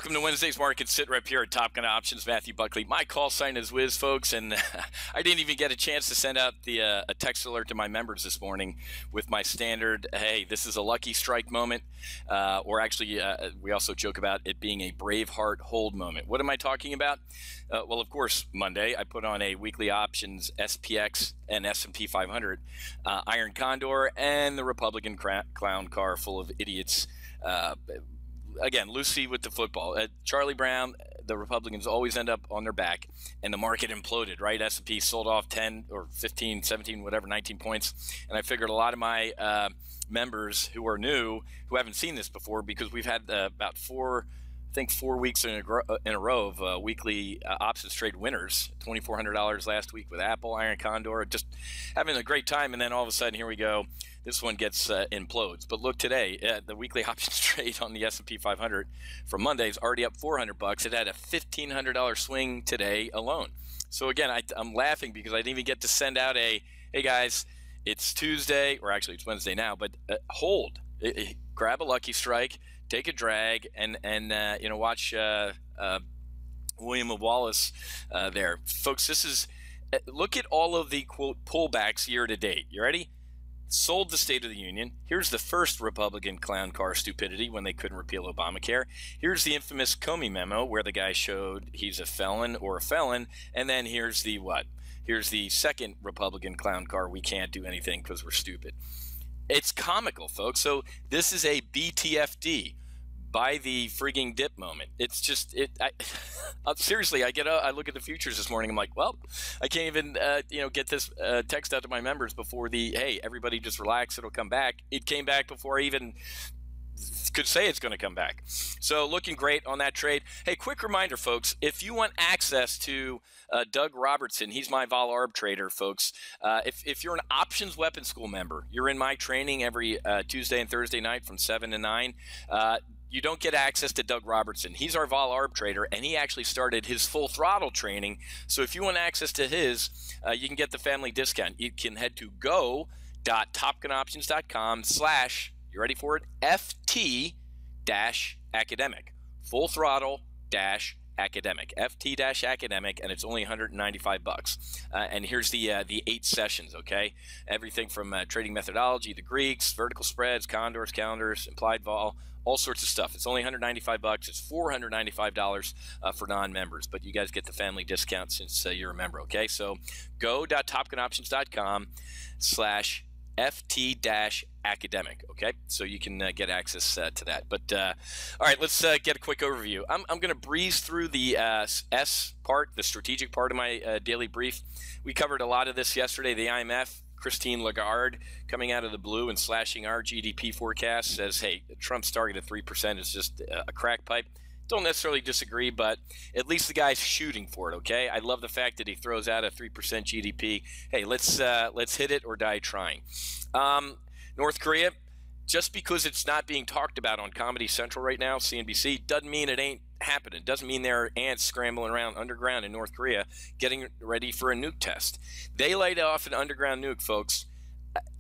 Welcome to Wednesday's Market SITREP here at Top Gun Options. Matthew Buckley. My call sign is Wiz, folks, and I didn't even get a chance to send out the a text alert to my members this morning with my standard, hey, this is a lucky strike moment, or actually we also joke about it being a Braveheart hold moment. What am I talking about? Well, of course, Monday I put on a weekly options SPX and S&P 500, Iron Condor, and the Republican clown car full of idiots. Again, Lucy with the football. Charlie Brown, the Republicans always end up on their back, and the market imploded, right? S&P sold off 10 or 15, 17, whatever, 19 points. And I figured a lot of my members who are new, who haven't seen this before, because we've had about 4 weeks in a row of weekly options trade winners. $2,400 last week with Apple, Iron Condor, just having a great time. And then all of a sudden, here we go. This one gets implodes. But look today, the weekly options trade on the S&P 500 from Monday is already up $400. It had a $1,500 swing today alone. So again, I'm laughing because I didn't even get to send out a, hey guys, it's Tuesday, or actually it's Wednesday now, but hold, grab a lucky strike, take a drag, and watch William of Wallace there. Folks, this is, look at all of the, quote, pullbacks year to date. You ready? Sold the State of the Union. Here's the first Republican clown car stupidity when they couldn't repeal Obamacare. Here's the infamous Comey memo where the guy showed he's a felon or a felon. And then here's the what? Here's the second Republican clown car. We can't do anything because we're stupid. It's comical, folks. So this is a BTFD. Buy the frigging dip moment. It's just seriously. I look at the futures this morning. I'm like, well, I can't even get this text out to my members before the hey, everybody just relax. It'll come back. It came back before I even could say it's going to come back. So looking great on that trade. Hey, quick reminder, folks, if you want access to Doug Robertson, he's my vol arb trader, folks. If you're an options weapon school member, you're in my training every Tuesday and Thursday night from 7 to 9. You don't get access to Doug Robertson. He's our vol arb trader, and he actually started his full throttle training. So if you want access to his, you can get the family discount. You can head to go.topgunoptions.com/ you ready for it? FT-academic. Full throttle dash academic. FT-academic, and it's only $195. And here's the 8 sessions, okay? Everything from trading methodology, the Greeks, vertical spreads, condors, calendars, implied vol, all sorts of stuff. It's only $195. It's $495 for non-members, but you guys get the family discount since you're a member, okay? So go.topgunoptions.com/ FT-academic, okay? So you can get access to that. But all right, let's get a quick overview. I'm going to breeze through the S part, the strategic part of my daily brief. We covered a lot of this yesterday. The IMF, Christine Lagarde, coming out of the blue and slashing our GDP forecast, says, hey, Trump's target of 3% is just a crack pipe. Don't necessarily disagree, but at least the guy's shooting for it, okay? I love the fact that he throws out a 3% GDP. Hey, let's hit it or die trying. North Korea, just because it's not being talked about on Comedy Central right now, CNBC, doesn't mean it ain't happening. Doesn't mean there are ants scrambling around underground in North Korea getting ready for a nuke test. They laid off an underground nuke, folks.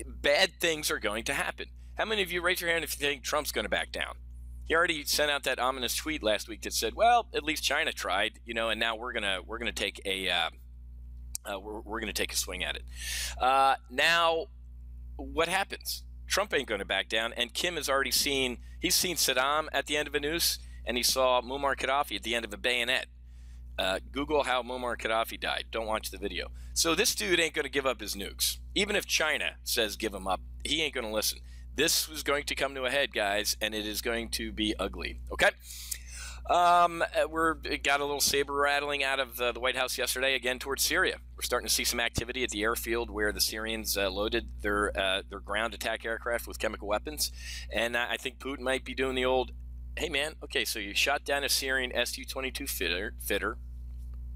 Bad things are going to happen. How many of you, raise your hand if you think Trump's going to back down? He already sent out that ominous tweet last week that said, "Well, at least China tried, and now we're gonna take a we're gonna take a swing at it." Now, what happens? Trump ain't going to back down, and Kim has already seen. He's seen Saddam at the end of a noose, and he saw Muammar Gaddafi at the end of a bayonet. Google how Muammar Gaddafi died. Don't watch the video. So this dude ain't going to give up his nukes, even if China says give him up. He ain't going to listen. This was going to come to a head, guys, and it is going to be ugly. Okay? We got a little saber rattling out of the White House yesterday, again, towards Syria. We're starting to see some activity at the airfield where the Syrians loaded their ground attack aircraft with chemical weapons. And I think Putin might be doing the old, hey, man, okay, so you shot down a Syrian Su-22 fitter,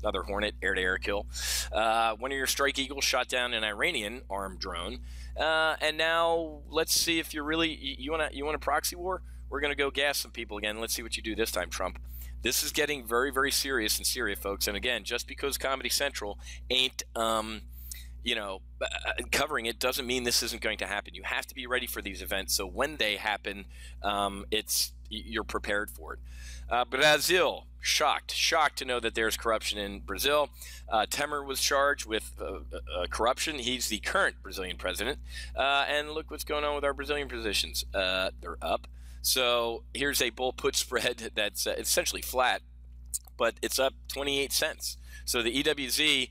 another Hornet air-to-air kill. One of your Strike Eagles shot down an Iranian armed drone. And now let's see if you're really you want a proxy war. We're going to go gas some people again. Let's see what you do this time, Trump. This is getting very, very serious in Syria, folks. And again, just because Comedy Central ain't covering it doesn't mean this isn't going to happen. You have to be ready for these events. So when they happen, you're prepared for it. Brazil, shocked to know that there's corruption in Brazil. Temer was charged with corruption. He's the current Brazilian president. And look what's going on with our Brazilian positions. They're up. So here's a bull put spread that's essentially flat, but it's up 28 cents. So the EWZ,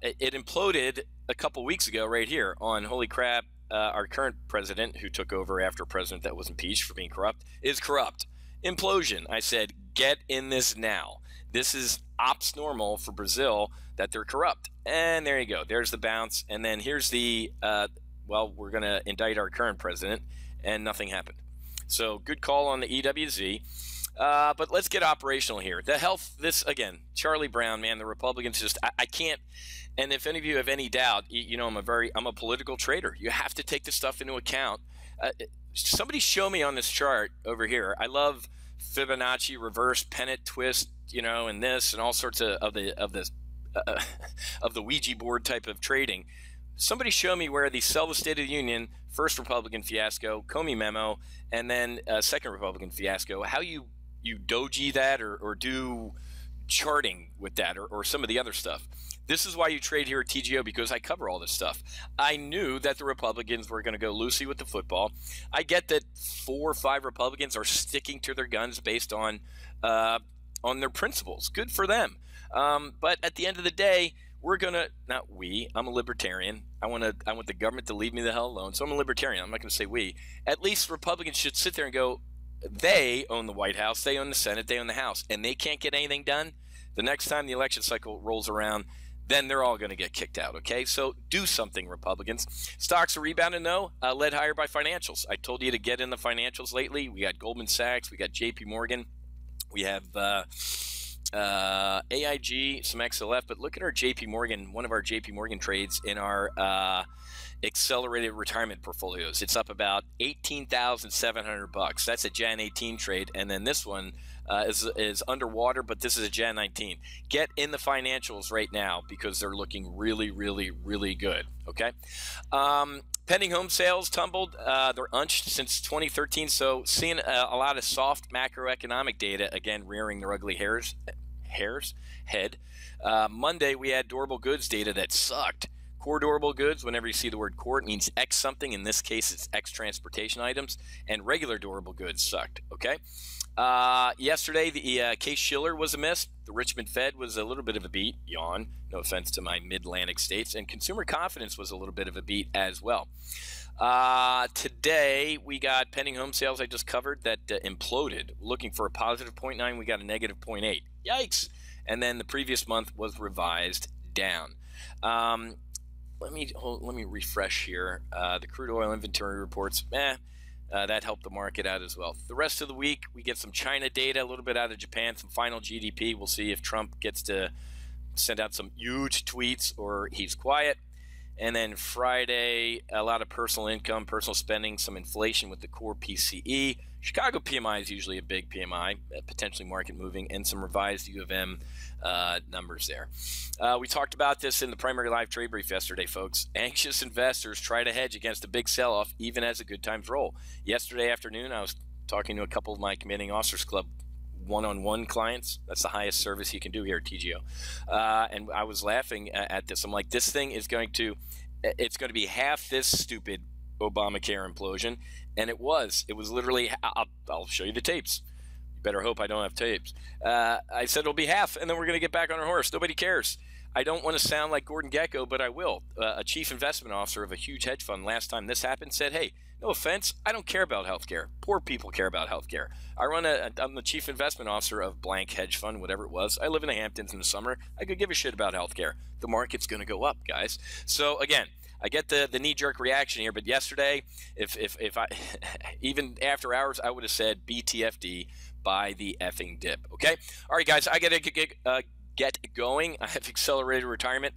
it imploded a couple weeks ago right here on holy crap. Our current president, who took over after a president that was impeached for being corrupt, is corrupt. Implosion. I said, get in this now. This is ops normal for Brazil that they're corrupt. And there you go. There's the bounce. And then here's the, we're going to indict our current president, and nothing happened. So good call on the EWZ. But let's get operational here. The health, this again, Charlie Brown, man, the Republicans just, I can't. And if any of you have any doubt, I'm a political trader. You have to take this stuff into account. Somebody show me on this chart over here. I love Fibonacci, reverse, pennant, twist, and this and all sorts of the Ouija board type of trading. Somebody show me where the sell the State of the Union, first Republican fiasco, Comey memo, and then second Republican fiasco, how you doji that or do charting with that or some of the other stuff. This is why you trade here at TGO, because I cover all this stuff. I knew that the Republicans were going to go loosey with the football. I get that 4 or 5 Republicans are sticking to their guns based on their principles. Good for them. But at the end of the day, I'm a libertarian. I want the government to leave me the hell alone. So I'm a libertarian. I'm not going to say we. At least Republicans should sit there and go, they own the White House, they own the Senate, they own the House, and they can't get anything done. The next time the election cycle rolls around, then they're all going to get kicked out, okay? So do something, Republicans. Stocks are rebounding, though, led higher by financials. I told you to get in the financials lately. We got Goldman Sachs. We got JP Morgan. We have AIG, some XLF. But look at our JP Morgan, one of our JP Morgan trades in our accelerated retirement portfolios. It's up about $18,700. That's a Jan 18 trade. And then this one is underwater, but this is a Jan 19. Get in the financials right now because they're looking really, really, really good. Okay. Pending home sales tumbled. They're unched since 2013. So seeing a lot of soft macroeconomic data, again, rearing their ugly head. Monday, we had durable goods data that sucked. Core durable goods, whenever you see the word core, it means X something. In this case, it's X transportation items. And regular durable goods sucked, okay? Yesterday, the Case-Shiller was a miss. The Richmond Fed was a little bit of a beat. Yawn. No offense to my mid-Atlantic states. And consumer confidence was a little bit of a beat as well. Today, we got pending home sales I just covered that imploded. Looking for a positive 0.9, we got a negative 0.8. Yikes. And then the previous month was revised down. Let me refresh here. The crude oil inventory reports, that helped the market out as well. The rest of the week, we get some China data, a little bit out of Japan, some final GDP. We'll see if Trump gets to send out some huge tweets or he's quiet. And then Friday, a lot of personal income, personal spending, some inflation with the core PCE. Chicago PMI is usually a big PMI, potentially market moving, and some revised U of M numbers there. We talked about this in the primary live trade brief yesterday, folks. Anxious investors try to hedge against a big sell-off, even as the good times roll. Yesterday afternoon, I was talking to a couple of my Commanding Officers Club one-on-one clients. That's the highest service you can do here at TGO. And I was laughing at this. I'm like, this thing is it's going to be half this stupid Obamacare implosion. And it was literally, I'll show you the tapes. You better hope I don't have tapes. I said it'll be half, and then we're going to get back on our horse. Nobody cares. I don't want to sound like Gordon Gekko, but I will. A chief investment officer of a huge hedge fund last time this happened said, hey, no offense, I don't care about healthcare. Poor people care about healthcare. I'm the chief investment officer of blank hedge fund, whatever it was. I live in the Hamptons in the summer. I could give a shit about healthcare. The market's going to go up, guys. So again, I get the knee-jerk reaction here, but yesterday, if I even after hours, I would have said BTFD by the effing dip. Okay, all right, guys, I got to get going. I have accelerated retirement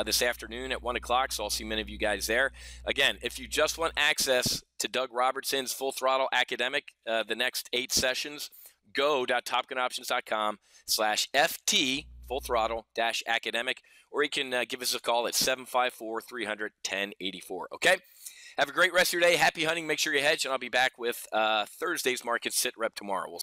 this afternoon at 1 o'clock, so I'll see many of you guys there. Again, if you just want access to Doug Robertson's Full Throttle Academic, the next 8 sessions, go.topgunoptions.com/FT, Full Throttle -academic, or you can give us a call at 754-300-1084. Okay? Have a great rest of your day. Happy hunting. Make sure you hedge, and I'll be back with Thursday's market SITREP tomorrow. We'll